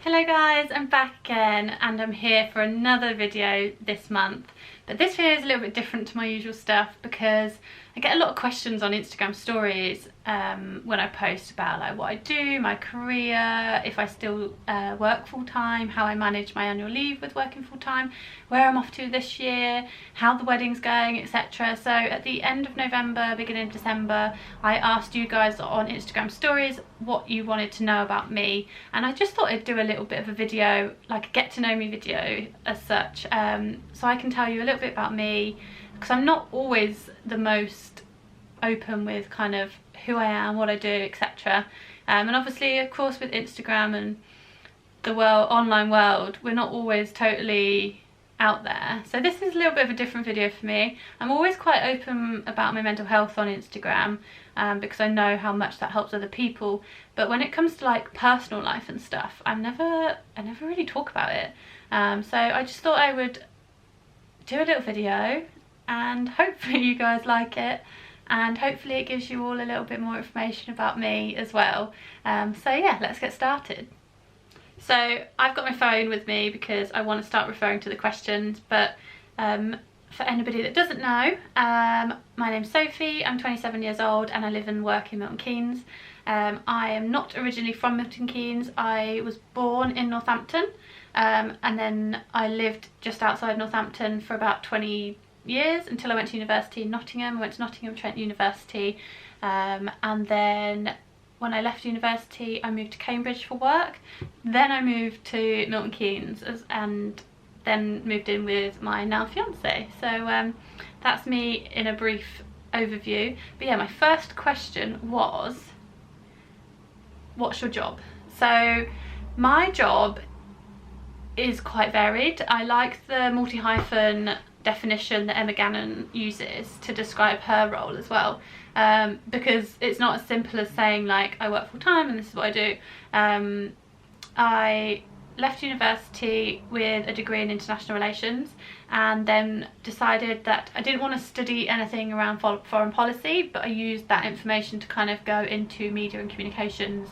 Hello guys, I'm back again and I'm here for another video this month. But this video is a little bit different to my usual stuff because I get a lot of questions on Instagram stories when I post about like what I do, my career, if I still work full-time, how I manage my annual leave with working full-time, where I'm off to this year, how the wedding's going, etc. So at the end of November, beginning of December, I asked you guys on Instagram stories what you wanted to know about me, and I just thought I'd do a little bit of a video, like a get to know me video as such, so I can tell you a little bit about me, because I'm not always the most open with kind of who I am, what I do, etc. And obviously, of course, with Instagram and the online world, we're not always totally out there. So this is a little bit of a different video for me. I'm always quite open about my mental health on Instagram because I know how much that helps other people. But when it comes to like personal life and stuff, I never really talk about it. So I just thought I would do a little video and hopefully you guys like it, and hopefully it gives you all a little bit more information about me as well. So yeah, let's get started. So I've got my phone with me because I want to start referring to the questions, but for anybody that doesn't know, my name's Sophie, I'm 27 years old and I live and work in Milton Keynes. I am not originally from Milton Keynes. I was born in Northampton and then I lived just outside Northampton for about 20 years until I went to university in Nottingham. I went to Nottingham Trent University, and then when I left university I moved to Cambridge for work. Then I moved to Milton Keynes and then moved in with my now fiance. So that's me in a brief overview. But yeah, my first question was, what's your job? So my job is quite varied. I like the multi-hyphen definition that Emma Gannon uses to describe her role as well, because it's not as simple as saying like I work full-time and this is what I do. I left university with a degree in international relations and then decided that I didn't want to study anything around foreign policy, but I used that information to kind of go into media and communications,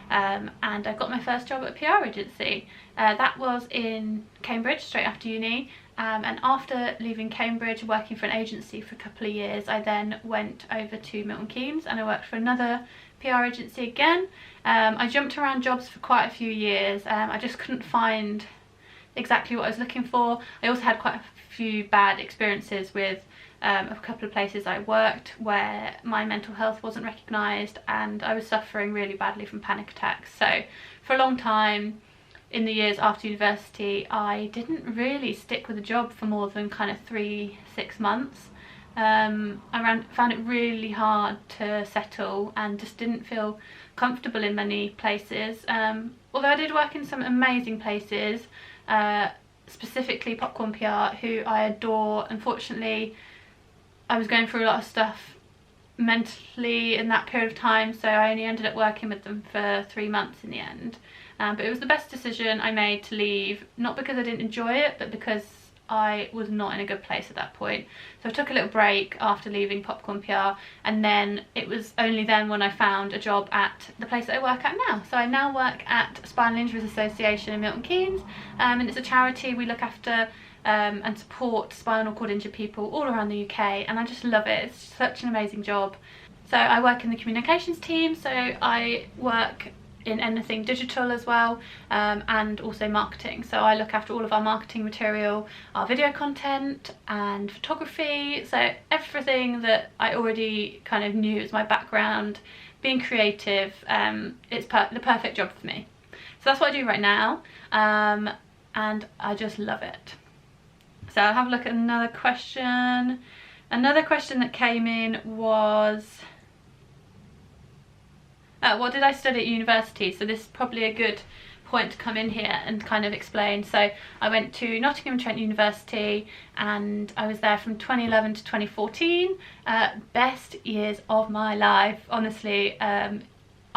and I got my first job at a PR agency. That was in Cambridge straight after uni. And after leaving Cambridge, working for an agency for a couple of years, I then went over to Milton Keynes and I worked for another PR agency again. I jumped around jobs for quite a few years. I just couldn't find exactly what I was looking for. I also had quite a few bad experiences with a couple of places I worked where my mental health wasn't recognised and I was suffering really badly from panic attacks. So for a long time in the years after university, I didn't really stick with a job for more than kind of 3-6 months. I found it really hard to settle and just didn't feel comfortable in many places. Although I did work in some amazing places, specifically Popcorn PR, who I adore. Unfortunately, I was going through a lot of stuff mentally in that period of time, so I only ended up working with them for 3 months in the end. But it was the best decision I made to leave, not because I didn't enjoy it, but because I was not in a good place at that point. So I took a little break after leaving Popcorn PR, and then it was only then when I found a job at the place that I work at now. So I now work at Spinal Injuries Association in Milton Keynes, and it's a charity. We look after and support spinal cord injured people all around the UK, and I just love it. It's such an amazing job. So I work in the communications team, so I work in anything digital as well, and also marketing. So I look after all of our marketing material, our video content and photography, so everything that I already kind of knew as my background, being creative. It's the perfect job for me. So that's what I do right now, and I just love it. So I'll have a look at another question. Another question that came in was, what did I study at university? So this is probably a good point to come in here and kind of explain. So I went to Nottingham Trent University and I was there from 2011 to 2014. Best years of my life, honestly.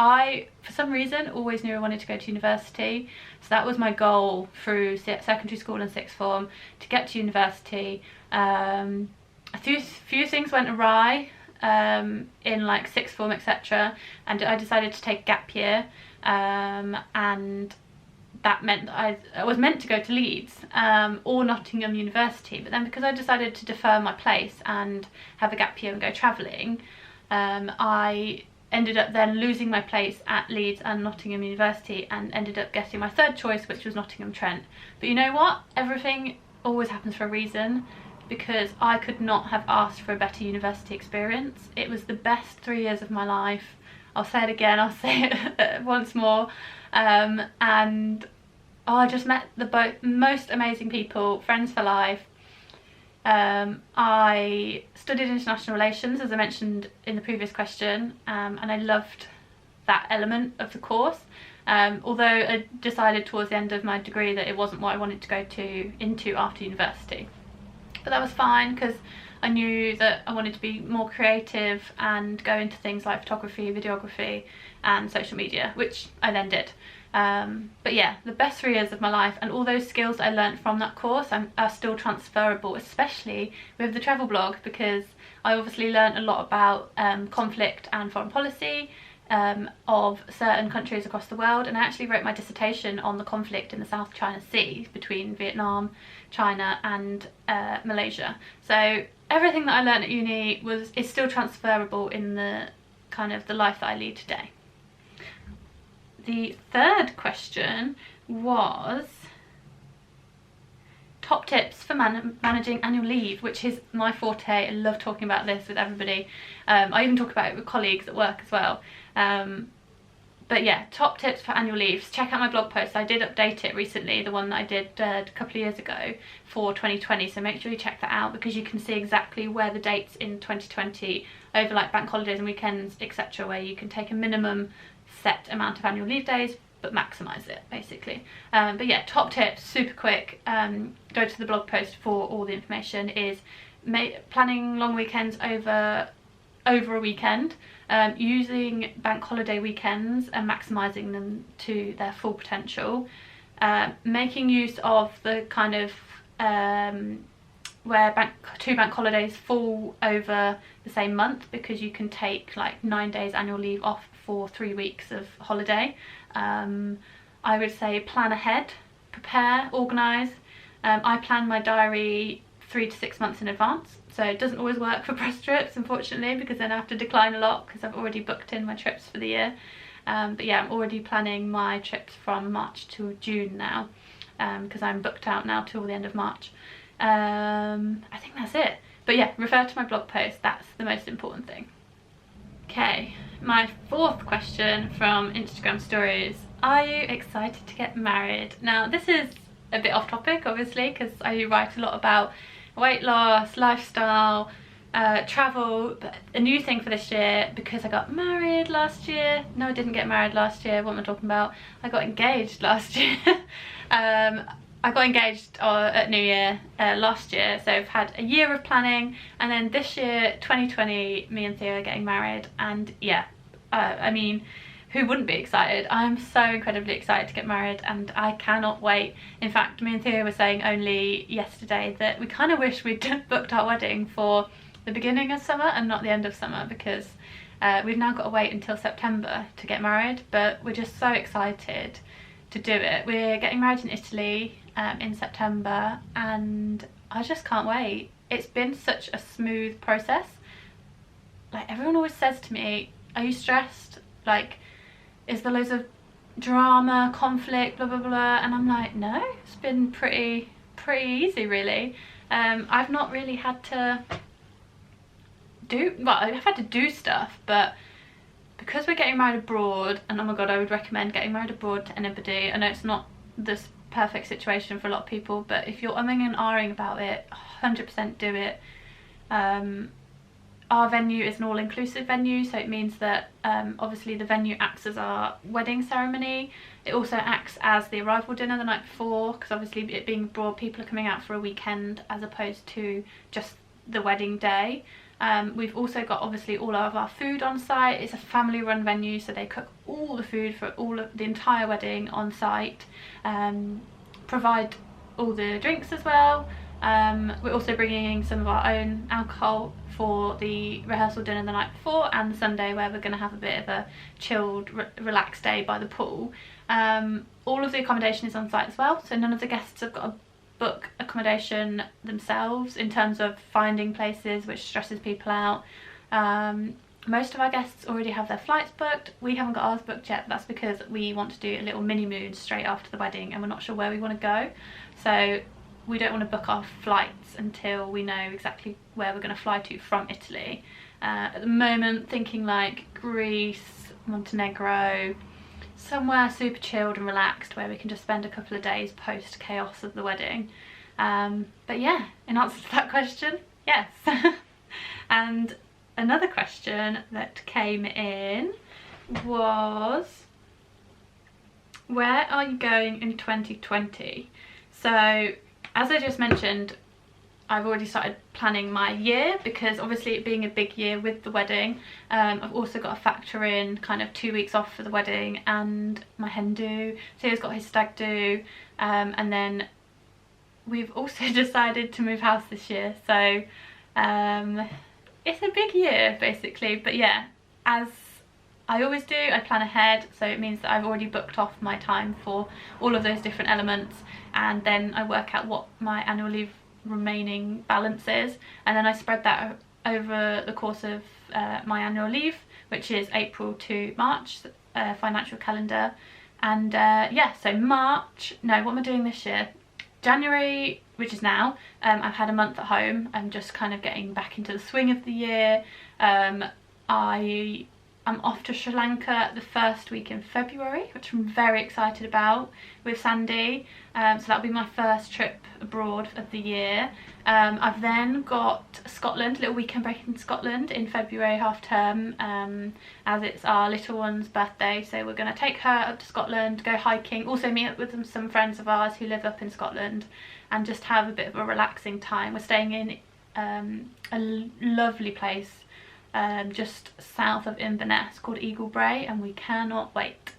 I, for some reason, always knew I wanted to go to university. So that was my goal through secondary school and sixth form, to get to university. A few things went awry in like sixth form, etc., and I decided to take a gap year, and that meant that I was meant to go to Leeds or Nottingham University, but then because I decided to defer my place and have a gap year and go travelling, I ended up then losing my place at Leeds and Nottingham University and ended up getting my third choice, which was Nottingham Trent. But you know what? Everything always happens for a reason, because I could not have asked for a better university experience. It was the best 3 years of my life. I'll say it again, I'll say it once more. And I just met the most amazing people, friends for life. I studied international relations, as I mentioned in the previous question, and I loved that element of the course. Although I decided towards the end of my degree that it wasn't what I wanted to go into after university. But that was fine, because I knew that I wanted to be more creative and go into things like photography, videography and social media, which I then did. But yeah, the best 3 years of my life, and all those skills that I learned from that course are still transferable, especially with the travel blog, because I obviously learned a lot about conflict and foreign policy of certain countries across the world, and I actually wrote my dissertation on the conflict in the South China Sea between Vietnam, China and Malaysia. So everything that I learned at uni is still transferable in the kind of the life that I lead today. The third question was top tips for managing annual leave, which is my forte. I love talking about this with everybody. I even talk about it with colleagues at work as well. But yeah, top tips for annual leaves. Check out my blog post. I did update it recently, the one that I did a couple of years ago for 2020. So make sure you check that out, because you can see exactly where the dates in 2020 over like bank holidays and weekends, etc., where you can take a minimum set amount of annual leave days but maximize it basically. But yeah, top tips, super quick. Go to the blog post for all the information. Is planning long weekends over a weekend, using bank holiday weekends and maximising them to their full potential, making use of the kind of where two bank holidays fall over the same month, because you can take like 9 days annual leave off for 3 weeks of holiday. I would say plan ahead, prepare, organise. I plan my diary 3 to 6 months in advance, so it doesn't always work for press trips, unfortunately, because then I have to decline a lot because I've already booked in my trips for the year. But yeah, I'm already planning my trips from March to June now, because I'm booked out now till the end of March. I think that's it. But yeah, refer to my blog post, that's the most important thing. Okay, my fourth question from Instagram stories. Are you excited to get married? Now this is a bit off topic obviously, because I write a lot about weight loss, lifestyle, travel, but a new thing for this year, because I got married last year. No, I didn't get married last year. What am I talking about? I got engaged last year. I got engaged at New Year last year, so I've had a year of planning, and then this year, 2020, me and Theo are getting married, and yeah, I mean, who wouldn't be excited? I'm so incredibly excited to get married, and I cannot wait. In fact, me and Theo were saying only yesterday that we kind of wish we'd booked our wedding for the beginning of summer and not the end of summer, because we've now got to wait until September to get married, but we're just so excited to do it. We're getting married in Italy in September, and I just can't wait. It's been such a smooth process. Like, everyone always says to me, are you stressed? Like, is there loads of drama, conflict, blah blah blah? And I'm like, no, it's been pretty easy really. I've not really had to I've had to do stuff, but because we're getting married abroad, and oh my god, I would recommend getting married abroad to anybody. I know it's not this perfect situation for a lot of people, but if you're umming and ahhing about it, 100% do it. Our venue is an all-inclusive venue, so it means that obviously the venue acts as our wedding ceremony. It also acts as the arrival dinner the night before, because obviously it being abroad, people are coming out for a weekend as opposed to just the wedding day. We've also got obviously all of our food on site. It's a family run venue, so they cook all the food for all of the entire wedding on site, provide all the drinks as well. We're also bringing in some of our own alcohol for the rehearsal dinner the night before, and the Sunday where we're going to have a bit of a chilled, relaxed day by the pool. All of the accommodation is on site as well, so none of the guests have got to book accommodation themselves in terms of finding places, which stresses people out. Most of our guests already have their flights booked. We haven't got ours booked yet, but that's because we want to do a little mini moon straight after the wedding and we're not sure where we want to go, so we don't want to book our flights until we know exactly where we're going to fly to from Italy. At the moment, thinking like Greece, Montenegro, somewhere super chilled and relaxed where we can just spend a couple of days post chaos of the wedding. But yeah, in answer to that question, yes. And another question that came in was, where are you going in 2020? So as I just mentioned, I've already started planning my year, because obviously it being a big year with the wedding, I've also got to factor in kind of 2 weeks off for the wedding and my hen do. Theo's got his stag do, and then we've also decided to move house this year, so it's a big year basically. But yeah, as I always do, I plan ahead, so it means that I've already booked off my time for all of those different elements, and then I work out what my annual leave remaining balance is, and then I spread that over the course of my annual leave, which is April to March financial calendar. And yeah, so March, no, what am I doing this year? January, which is now, I've had a month at home. I'm just kind of getting back into the swing of the year. I'm off to Sri Lanka the first week in February, which I'm very excited about, with Sandy. So that'll be my first trip abroad of the year. I've then got Scotland, a little weekend break in Scotland in February, half term, as it's our little one's birthday. So we're going to take her up to Scotland, go hiking, also meet up with some friends of ours who live up in Scotland, and just have a bit of a relaxing time. We're staying in a lovely place just south of Inverness called Eagle Brae, and we cannot wait.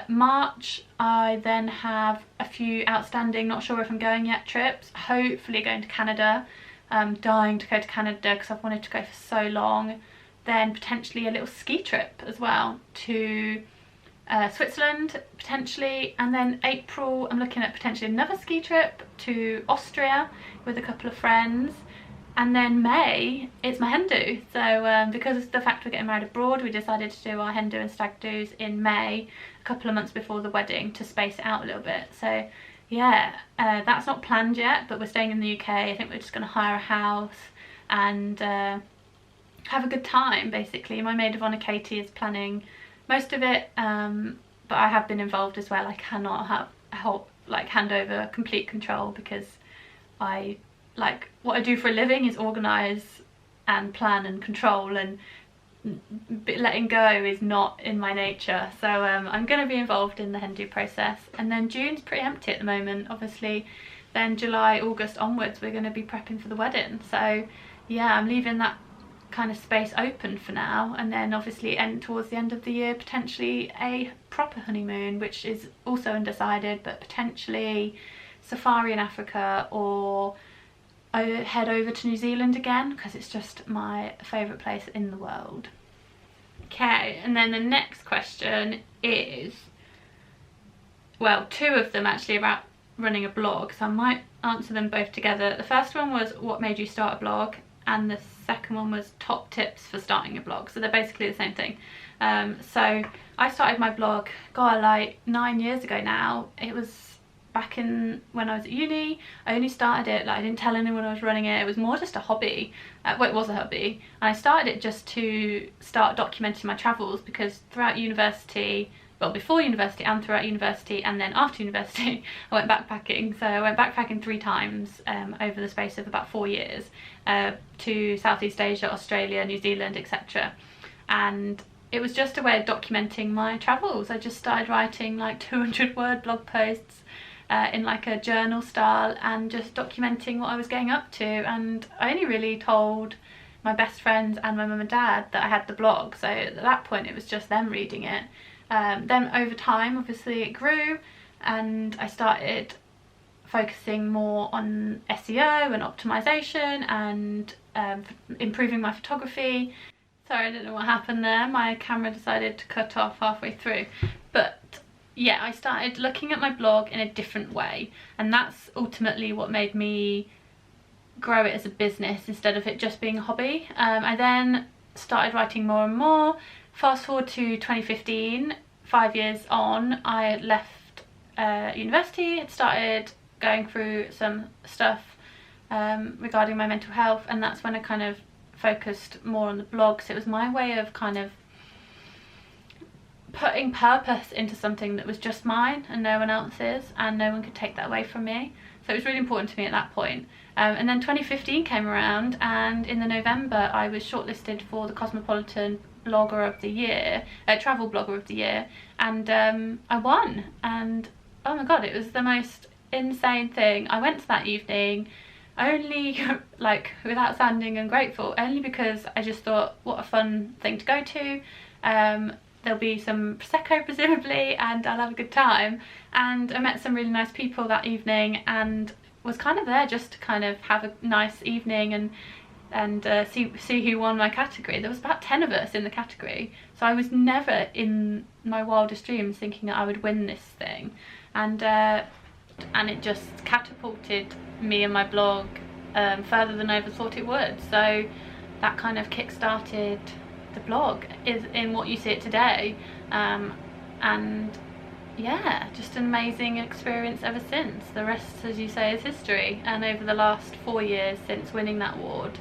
March, I then have a few outstanding, not sure if I'm going yet, trips. Hopefully going to Canada. I'm dying to go to Canada because I've wanted to go for so long. Then potentially a little ski trip as well to Switzerland potentially, and then April I'm looking at potentially another ski trip to Austria with a couple of friends. And then May, it's my hen do. So because of the fact we're getting married abroad, we decided to do our hen do and stag do's in May, a couple of months before the wedding, to space it out a little bit. So yeah, that's not planned yet, but we're staying in the UK. I think we're just going to hire a house and have a good time basically. My maid of honour Katie is planning most of it, but I have been involved as well. I cannot hand over complete control, because what I do for a living is organise and plan and control, and letting go is not in my nature. So I'm going to be involved in the hen do process. And then June's pretty empty at the moment, obviously. Then July, August onwards we're going to be prepping for the wedding. So yeah, I'm leaving that kind of space open for now, and then obviously towards the end of the year potentially a proper honeymoon, which is also undecided, but potentially safari in Africa, or I head over to New Zealand again, because it's just my favourite place in the world. Okay, and then the next question is, well, two of them actually about running a blog, so I might answer them both together. The first one was, what made you start a blog? And the second one was top tips for starting a blog. So they're basically the same thing. So I started my blog, God, like 9 years ago now. It was back in when I was at uni. I only started it, like I didn't tell anyone I was running it. It was more just a hobby. Well, it was a hobby, and I started it just to start documenting my travels, because throughout university, well, before university and throughout university, and then after university, I went backpacking. So I went backpacking 3 times over the space of about 4 years, to Southeast Asia, Australia, New Zealand, etc. And it was just a way of documenting my travels. I just started writing like 200-word blog posts in like a journal style, and just documenting what I was getting up to. And I only really told my best friends and my mum and dad that I had the blog, so at that point it was just them reading it. Then over time obviously it grew, and I started focusing more on SEO and optimization and improving my photography. Sorry, I don't know what happened there. My camera decided to cut off halfway through. But yeah, I started looking at my blog in a different way, and that's ultimately what made me grow it as a business instead of it just being a hobby. I then started writing more and more. Fast forward to 2015, 5 years on, I left university, had started going through some stuff regarding my mental health, and that's when I kind of focused more on the blog. So it was my way of kind of putting purpose into something that was just mine and no one else's, and no one could take that away from me. So it was really important to me at that point. And then 2015 came around, and in the November I was shortlisted for the Cosmopolitan Blogger of the Year, Travel Blogger of the Year, and I won. And oh my god, it was the most insane thing. I went to that evening only, like, without sounding ungrateful, only because I just thought, what a fun thing to go to. There'll be some Prosecco presumably, and I'll have a good time. And I met some really nice people that evening, and was kind of there just to kind of have a nice evening and see who won my category. There was about 10 of us in the category, so I was never in my wildest dreams thinking that I would win this thing. And it just catapulted me and my blog further than I ever thought it would. So that kind of kick-started the blog is in what you see it today, and yeah, just an amazing experience ever since. The rest, as you say, is history. And over the last 4 years since winning that award,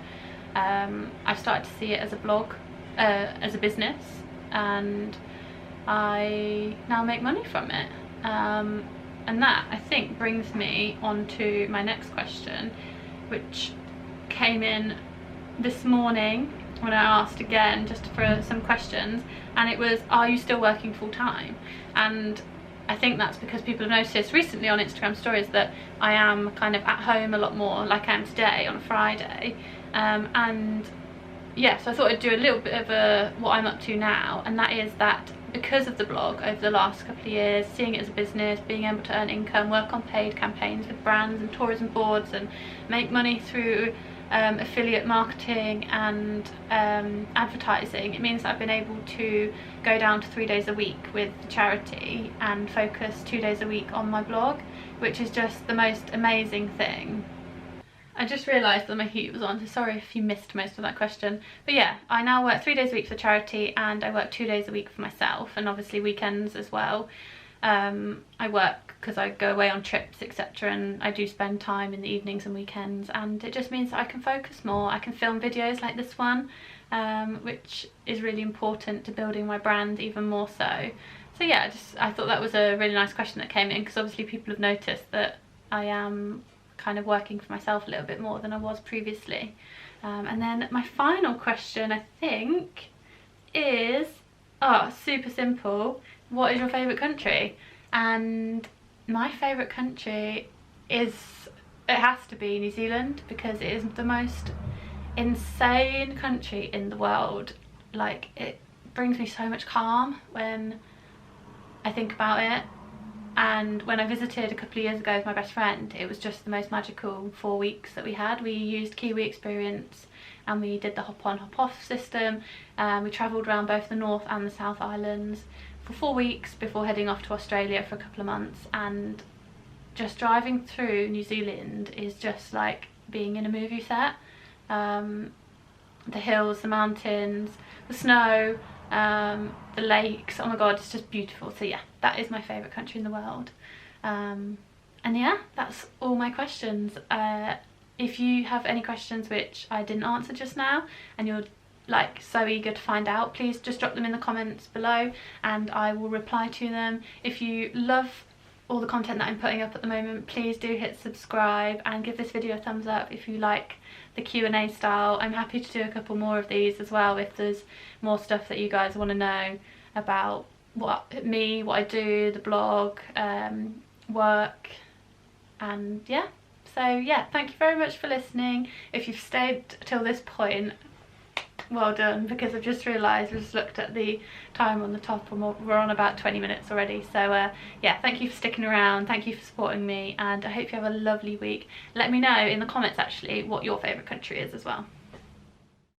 I've started to see it as a blog, as a business, and I now make money from it. And that, I think, brings me on to my next question, which came in this morning when I asked again just for some questions, and it was, are you still working full-time? And I think that's because people have noticed recently on Instagram stories that I am kind of at home a lot more, like I am today on a Friday. And yeah, so I thought I'd do a little bit of what I'm up to now, and that is that because of the blog over the last couple of years, seeing it as a business, being able to earn income, work on paid campaigns with brands and tourism boards, and make money through affiliate marketing and advertising, it means that I've been able to go down to 3 days a week with charity and focus 2 days a week on my blog, which is just the most amazing thing. I just realised that my heat was on, so sorry if you missed most of that question. But yeah, I now work 3 days a week for charity, and I work 2 days a week for myself, and obviously weekends as well. I work because I go away on trips, etc., and I do spend time in the evenings and weekends, and it just means that I can focus more. I can film videos like this one, which is really important to building my brand even more so. So yeah, I thought that was a really nice question that came in, because obviously people have noticed that I am kind of working for myself a little bit more than I was previously. And then my final question, I think, is super simple. What is your favourite country? And my favourite country it has to be New Zealand, because it is the most insane country in the world. Like, it brings me so much calm when I think about it. And when I visited a couple of years ago with my best friend, it was just the most magical 4 weeks that we had. We used Kiwi Experience, and we did the hop-on hop-off system. We travelled around both the North and the South Islands for 4 weeks before heading off to Australia for a couple of months. And just driving through New Zealand is just like being in a movie set. The hills, the mountains, the snow, the lakes, oh my god, it's just beautiful. So yeah, that is my favourite country in the world. And yeah, that's all my questions. If you have any questions which I didn't answer just now, and you're like so eager to find out, please just drop them in the comments below and I will reply to them. If you love all the content that I'm putting up at the moment, please do hit subscribe and give this video a thumbs up if you like the Q&A style. I'm happy to do a couple more of these as well if there's more stuff that you guys want to know about what I do, the blog, work, and yeah. So yeah, thank you very much for listening. If you've stayed till this point, Well done, because I've just realised, I've just looked at the time on the top and we're on about 20 minutes already. So yeah, thank you for sticking around, thank you for supporting me, and I hope you have a lovely week. Let me know in the comments actually what your favourite country is as well.